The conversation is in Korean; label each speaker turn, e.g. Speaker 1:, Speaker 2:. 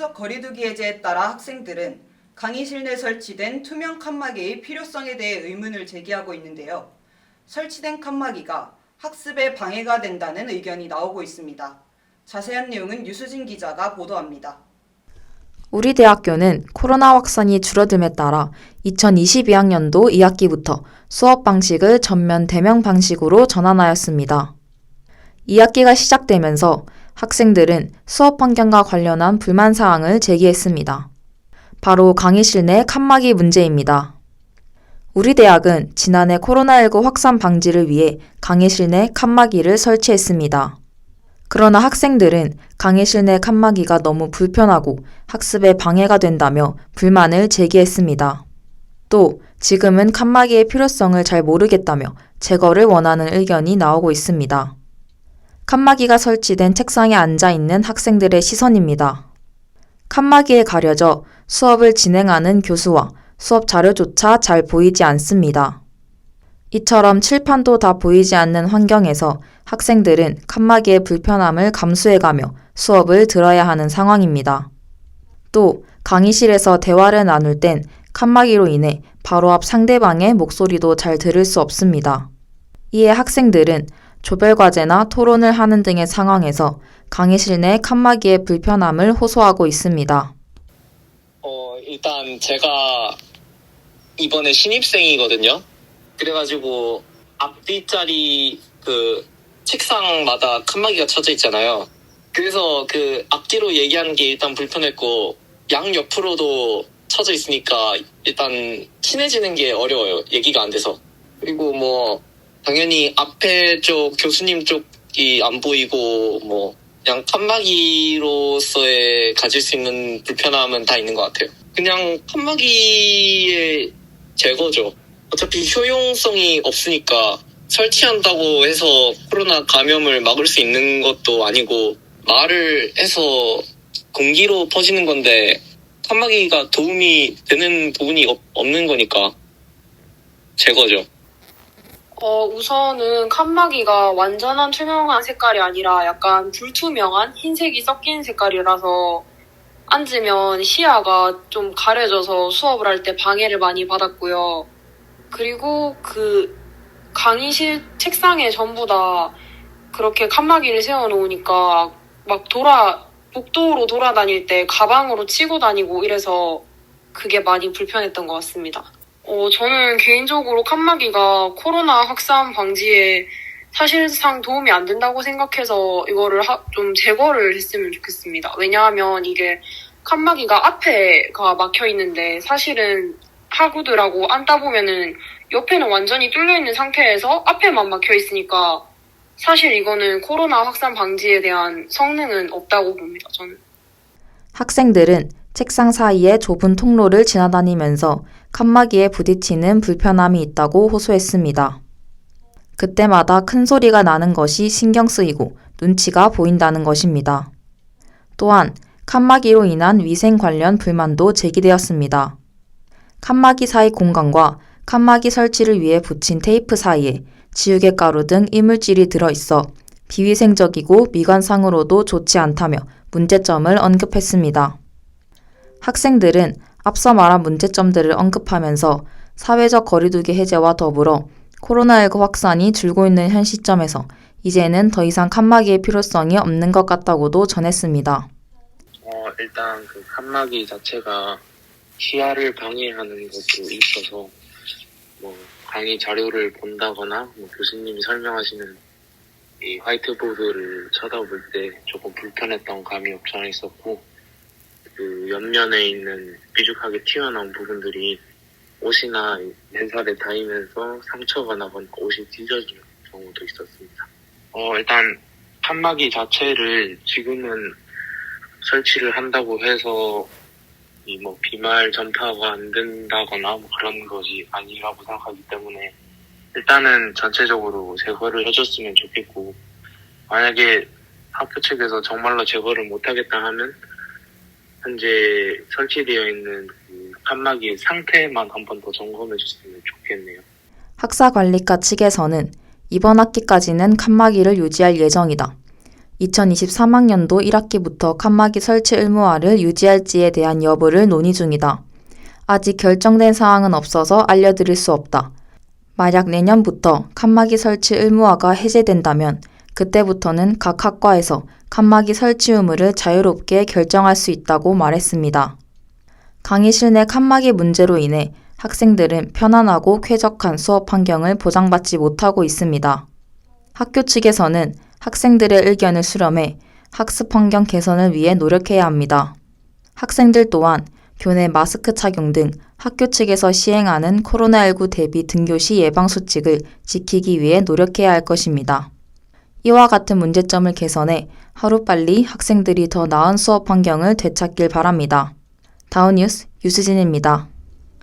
Speaker 1: 사회적 거리두기 해제에 따라 학생들은 강의실 내 설치된 투명 칸막이의 필요성에 대해 의문을 제기하고 있는데요. 설치된 칸막이가 학습에 방해가 된다는 의견이 나오고 있습니다. 자세한 내용은 유수진 기자가 보도합니다.
Speaker 2: 우리 대학교는 코로나 확산이 줄어듦에 따라 2022학년도 2학기부터 수업 방식을 전면 대면 방식으로 전환하였습니다. 2학기가 시작되면서 학생들은 수업 환경과 관련한 불만 사항을 제기했습니다. 바로 강의실 내 칸막이 문제입니다. 우리 대학은 지난해 코로나19 확산 방지를 위해 강의실 내 칸막이를 설치했습니다. 그러나 학생들은 강의실 내 칸막이가 너무 불편하고 학습에 방해가 된다며 불만을 제기했습니다. 또 지금은 칸막이의 필요성을 잘 모르겠다며 제거를 원하는 의견이 나오고 있습니다. 칸막이가 설치된 책상에 앉아 있는 학생들의 시선입니다. 칸막이에 가려져 수업을 진행하는 교수와 수업 자료조차 잘 보이지 않습니다. 이처럼 칠판도 다 보이지 않는 환경에서 학생들은 칸막이의 불편함을 감수해가며 수업을 들어야 하는 상황입니다. 또 강의실에서 대화를 나눌 땐 칸막이로 인해 바로 앞 상대방의 목소리도 잘 들을 수 없습니다. 이에 학생들은 조별과제나 토론을 하는 등의 상황에서 강의실 내 칸막이의 불편함을 호소하고 있습니다.
Speaker 3: 일단 제가 이번에 신입생이거든요. 그래가지고 앞뒤자리 그 책상마다 칸막이가 쳐져 있잖아요. 그래서 그 앞뒤로 얘기하는 게 일단 불편했고 양옆으로도 쳐져 있으니까 일단 친해지는 게 어려워요. 얘기가 안 돼서. 그리고 뭐 당연히 앞에 쪽 교수님 쪽이 안 보이고 뭐 그냥 칸막이로서의 가질 수 있는 불편함은 다 있는 것 같아요. 그냥 칸막이의 제거죠. 어차피 효용성이 없으니까 설치한다고 해서 코로나 감염을 막을 수 있는 것도 아니고 말을 해서 공기로 퍼지는 건데 칸막이가 도움이 되는 부분이 없는 거니까 제거죠.
Speaker 4: 우선은 칸막이가 완전한 투명한 색깔이 아니라 약간 불투명한 흰색이 섞인 색깔이라서 앉으면 시야가 좀 가려져서 수업을 할 때 방해를 많이 받았고요. 그리고 그 강의실 책상에 전부 다 그렇게 칸막이를 세워놓으니까 막 복도로 돌아다닐 때 가방으로 치고 다니고 이래서 그게 많이 불편했던 것 같습니다. 저는 개인적으로 칸막이가 코로나 확산 방지에 사실상 도움이 안 된다고 생각해서 이거를 좀 제거를 했으면 좋겠습니다. 왜냐하면 이게 칸막이가 앞에가 막혀 있는데 사실은 학우들하고 앉다 보면은 옆에는 완전히 뚫려 있는 상태에서 앞에만 막혀 있으니까 사실 이거는 코로나 확산 방지에 대한 성능은 없다고 봅니다, 저는.
Speaker 2: 학생들은 책상 사이의 좁은 통로를 지나다니면서 칸막이에 부딪히는 불편함이 있다고 호소했습니다. 그때마다 큰 소리가 나는 것이 신경 쓰이고 눈치가 보인다는 것입니다. 또한 칸막이로 인한 위생 관련 불만도 제기되었습니다. 칸막이 사이 공간과 칸막이 설치를 위해 붙인 테이프 사이에 지우개 가루 등 이물질이 들어있어 비위생적이고 미관상으로도 좋지 않다며 문제점을 언급했습니다. 학생들은 앞서 말한 문제점들을 언급하면서 사회적 거리두기 해제와 더불어 코로나19 확산이 줄고 있는 현 시점에서 이제는 더 이상 칸막이의 필요성이 없는 것 같다고도 전했습니다.
Speaker 5: 일단 그 칸막이 자체가 시야를 방해하는 것도 있어서 뭐 강의 자료를 본다거나 뭐 교수님이 설명하시는 이 화이트보드를 쳐다볼 때 조금 불편했던 감이 없지 않아 있었고, 그 옆면에 있는 삐죽하게 튀어나온 부분들이 옷이나 맨살에 닿으면서 상처가 나거나 옷이 찢어지는 경우도 있었습니다. 일단 칸막이 자체를 지금은 설치를 한다고 해서 이 뭐 비말 전파가 안 된다거나 뭐 그런 것이 아니라고 생각하기 때문에 일단은 전체적으로 제거를 해줬으면 좋겠고, 만약에 학교 측에서 정말로 제거를 못하겠다 하면 현재 설치되어 있는 그 칸막이의 상태만 한 번 더 점검해 줬으면 좋겠네요.
Speaker 2: 학사관리과 측에서는 이번 학기까지는 칸막이를 유지할 예정이다. 2023학년도 1학기부터 칸막이 설치 의무화를 유지할지에 대한 여부를 논의 중이다. 아직 결정된 사항은 없어서 알려드릴 수 없다. 만약 내년부터 칸막이 설치 의무화가 해제된다면 그때부터는 각 학과에서 칸막이 설치 의무를 자유롭게 결정할 수 있다고 말했습니다. 강의실 내 칸막이 문제로 인해 학생들은 편안하고 쾌적한 수업 환경을 보장받지 못하고 있습니다. 학교 측에서는 학생들의 의견을 수렴해 학습 환경 개선을 위해 노력해야 합니다. 학생들 또한 교내 마스크 착용 등 학교 측에서 시행하는 코로나19 대비 등교시 예방수칙을 지키기 위해 노력해야 할 것입니다. 이와 같은 문제점을 개선해 하루빨리 학생들이 더 나은 수업 환경을 되찾길 바랍니다. 다운뉴스 유수진입니다.